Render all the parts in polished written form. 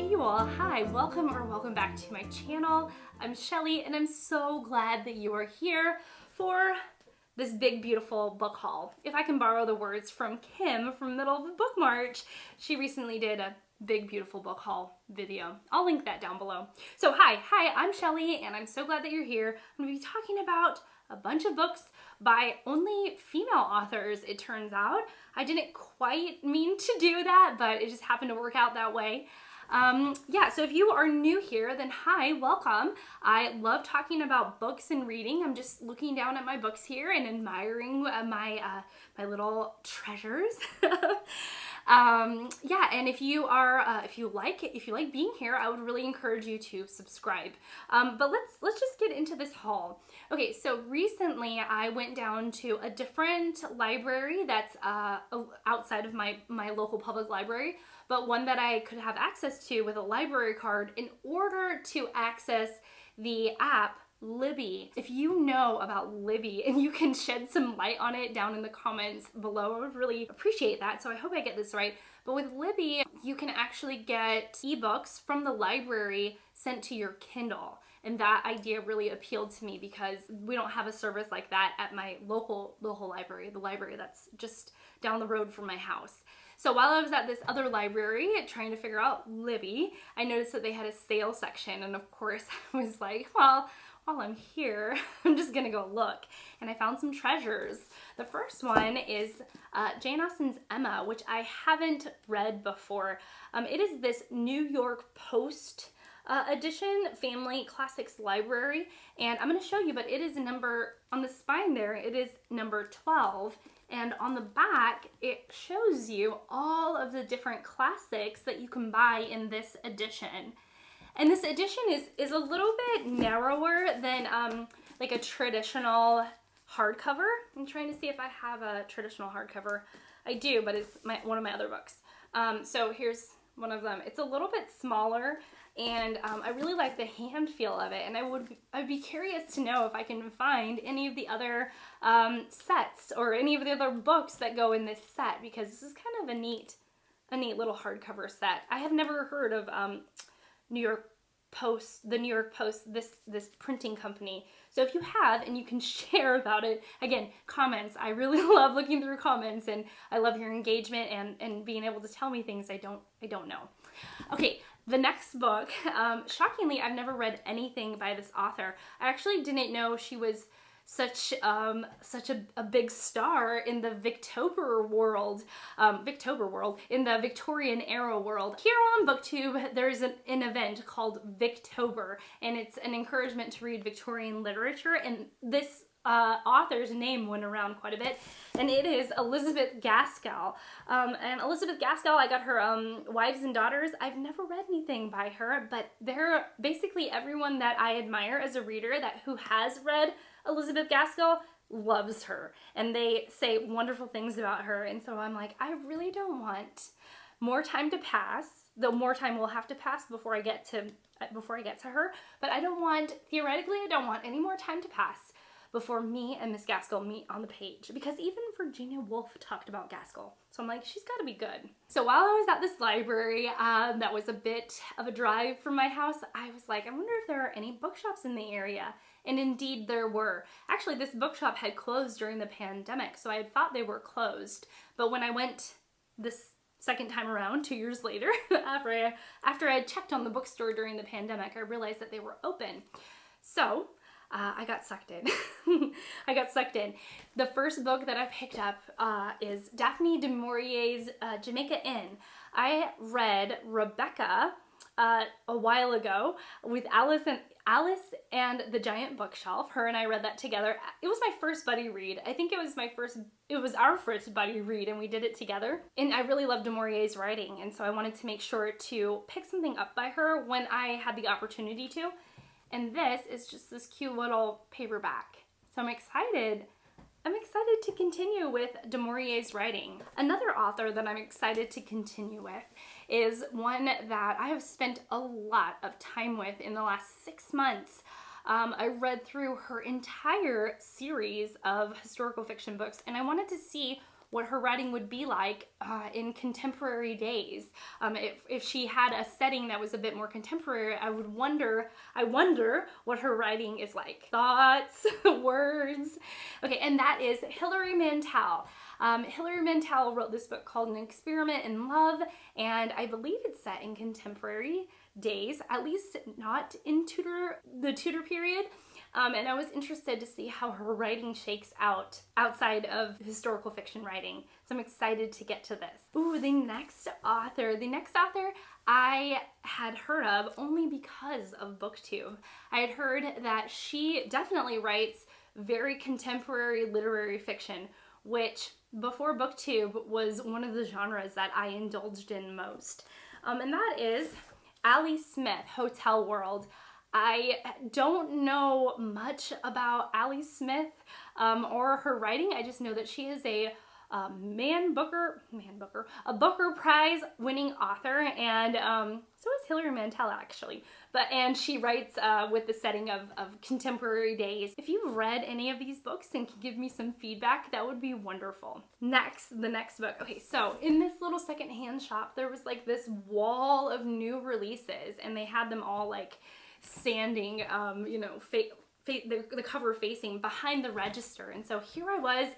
Hey you all, hi, welcome back to my channel. I'm Shelly and I'm so glad that you are here for this big beautiful book haul. If I can borrow the words from Kim from Middle of the Book March, she recently did a big beautiful book haul video. I'll link that down below. So hi, I'm Shelly and I'm so glad that you're here. I'm going to be talking about a bunch of books by only female authors, it turns out. I didn't quite mean to do that, but it just happened to work out that way. Yeah, so if you are new here, then hi, welcome. I love talking about books and reading. I'm just looking down at my books here and admiring my little treasures. Yeah, and if you like being here, I would really encourage you to subscribe. But let's just get into this haul. Okay, so recently I went down to a different library that's outside of my local public library, but one that I could have access to with a library card in order to access the app Libby. If you know about Libby and you can shed some light on it down in the comments below, I would really appreciate that. So I hope I get this right. But with Libby, you can actually get ebooks from the library sent to your Kindle. And that idea really appealed to me because we don't have a service like that at my local library, the library that's just down the road from my house. So while I was at this other library trying to figure out Libby, I noticed that they had a sale section. And of course I was like, well, while I'm here, I'm just gonna go look. And I found some treasures. The first one is Jane Austen's Emma, which I haven't read before. It is this New York Post edition, Family Classics Library. And I'm gonna show you, but it is on the spine there, it is number 12. And on the back, it shows you all of the different classics that you can buy in this edition. And this edition is a little bit narrower than like a traditional hardcover. I'm trying to see if I have a traditional hardcover. I do, but it's one of my other books. So here's one of them. It's a little bit smaller, and I really like the hand feel of it. And I'd be curious to know if I can find any of the other sets or any of the other books that go in this set, because this is kind of a neat little hardcover set. I have never heard of the New York Post, this printing company. So if you have and you can share about it, again, comments. I really love looking through comments, and I love your engagement and being able to tell me things I don't know. Okay, the next book, shockingly, I've never read anything by this author. I actually didn't know she was such a big star in the Victober world, in the Victorian era world. Here on BookTube, there's an event called Victober, and it's an encouragement to read Victorian literature, and this author's name went around quite a bit, and it is Elizabeth Gaskell. And Elizabeth Gaskell, I got her Wives and Daughters. I've never read anything by her, but they're basically everyone that I admire as a reader who has read Elizabeth Gaskell loves her, and they say wonderful things about her. And so I'm like, I really don't want more time to pass, though more time will have to pass before I get to her, but theoretically I don't want any more time to pass before me and Miss Gaskell meet on the page, because even Virginia Woolf talked about Gaskell. So I'm like, she's got to be good. So while I was at this library, that was a bit of a drive from my house, I was like, I wonder if there are any bookshops in the area. And indeed there were. Actually, this bookshop had closed during the pandemic, so I had thought they were closed. But when I went this second time around, 2 years later, after I had checked on the bookstore during the pandemic, I realized that they were open. So I got sucked in. The first book that I picked up is Daphne du Maurier's Jamaica Inn. I read Rebecca a while ago with Alice and the Giant Bookshelf. Her and I read that together. It was my first buddy read. I think it was our first buddy read, and we did it together. And I really loved du Maurier's writing, and so I wanted to make sure to pick something up by her when I had the opportunity to. And this is just this cute little paperback. So I'm excited to continue with du Maurier's writing. Another author that I'm excited to continue with is one that I have spent a lot of time with in the last 6 months. I read through her entire series of historical fiction books, and I wanted to see what her writing would be like in contemporary days. If she had a setting that was a bit more contemporary, I wonder what her writing is like. Thoughts, words. Okay, and that is Hilary Mantel. Hilary Mantel wrote this book called An Experiment in Love, and I believe it's set in contemporary days, at least not in the Tudor period. And I was interested to see how her writing shakes out outside of historical fiction writing. So I'm excited to get to this. Ooh, the next author I had heard of only because of BookTube. I had heard that she definitely writes very contemporary literary fiction, which before BookTube was one of the genres that I indulged in most. And that is Ali Smith, Hotel World. I don't know much about Ali Smith or her writing. I just know that she is a Booker Prize winning author, and so is Hilary Mantel actually. And she writes with the setting of contemporary days. If you've read any of these books and can give me some feedback, that would be wonderful. The next book. Okay, so in this little secondhand shop, there was like this wall of new releases, and they had them all like standing, the cover facing behind the register. And so here I was.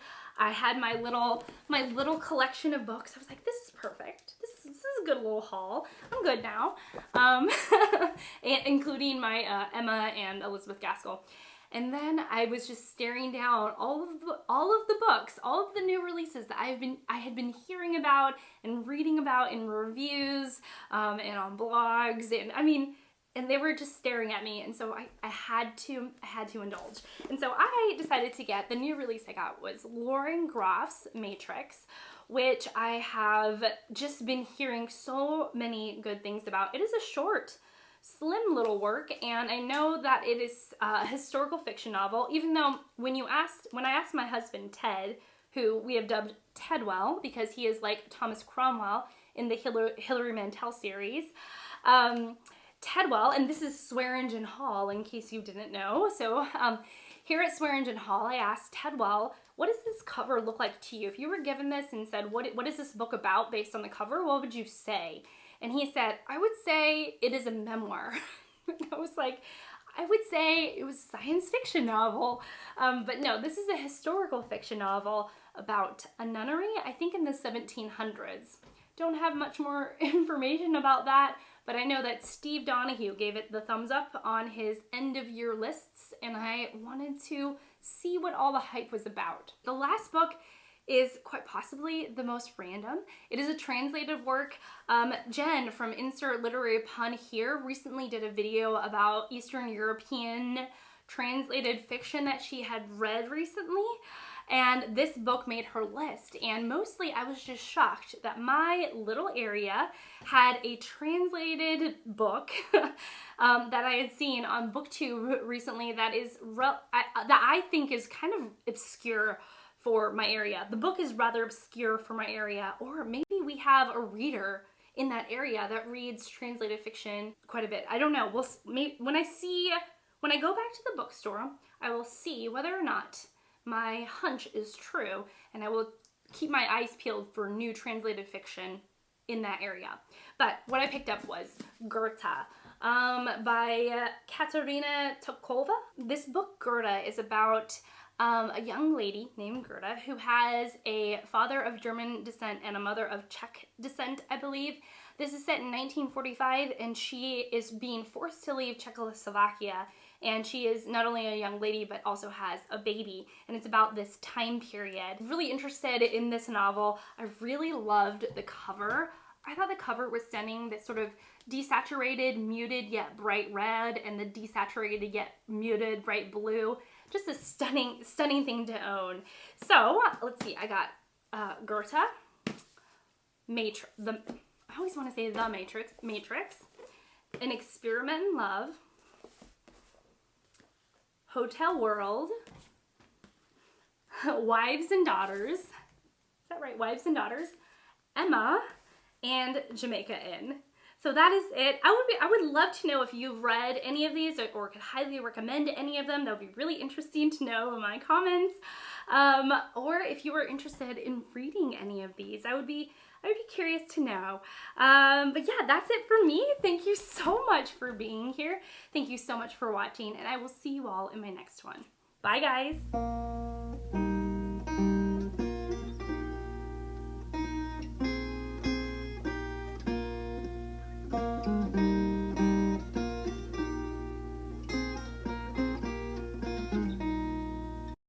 I had my little collection of books. I was like, this is perfect. This is a good little haul. I'm good now. Including my Emma and Elizabeth Gaskell. And then I was just staring down all of the books, all of the new releases that I had been hearing about and reading about in reviews and on blogs, and they were just staring at me, and so I had to indulge. And so I decided to get, the new release I got was Lauren Groff's Matrix, which I have just been hearing so many good things about. It is a short, slim little work, and I know that it is a historical fiction novel, even though when I asked my husband Ted, who we have dubbed Tedwell because he is like Thomas Cromwell in the Hilary Mantel series, Tedwell, and this is Swearingen Hall, in case you didn't know. So here at Swearingen Hall, I asked Tedwell, what does this cover look like to you? If you were given this and said, what is this book about based on the cover, what would you say? And he said, I would say it is a memoir. I was like, I would say it was a science fiction novel. But no, this is a historical fiction novel about a nunnery, I think in the 1700s. Don't have much more information about that, but I know that Steve Donahue gave it the thumbs up on his end of year lists, and I wanted to see what all the hype was about. The last book is quite possibly the most random. It is a translated work. Jen from Insert Literary Pun here recently did a video about Eastern European translated fiction that she had read recently. And this book made her list, and mostly I was just shocked that my little area had a translated book that I had seen on BookTube recently that I think is kind of obscure for my area. The book is rather obscure for my area, or maybe we have a reader in that area that reads translated fiction quite a bit. I don't know. When I go back to the bookstore, I will see whether or not my hunch is true, and I will keep my eyes peeled for new translated fiction in that area. But what I picked up was Goethe by Katarina Tokova. This book, Goethe, is about a young lady named Goethe who has a father of German descent and a mother of Czech descent, I believe. This is set in 1945, and she is being forced to leave Czechoslovakia. And she is not only a young lady, but also has a baby. And it's about this time period. Really interested in this novel. I really loved the cover. I thought the cover was stunning. This sort of desaturated, muted, yet bright red, and the desaturated, yet muted, bright blue. Just a stunning thing to own. So, let's see. I got Goethe, I always want to say The Matrix, An Experiment in Love, Hotel World, Wives and Daughters, is that right? Wives and Daughters, Emma, and Jamaica Inn. So that is it. I would love to know if you've read any of these or could highly recommend any of them. That would be really interesting to know in my comments. Or if you were interested in reading any of these, I would be curious to know. But yeah, that's it for me. Thank you so much for being here. Thank you so much for watching, and I will see you all in my next one. Bye, guys.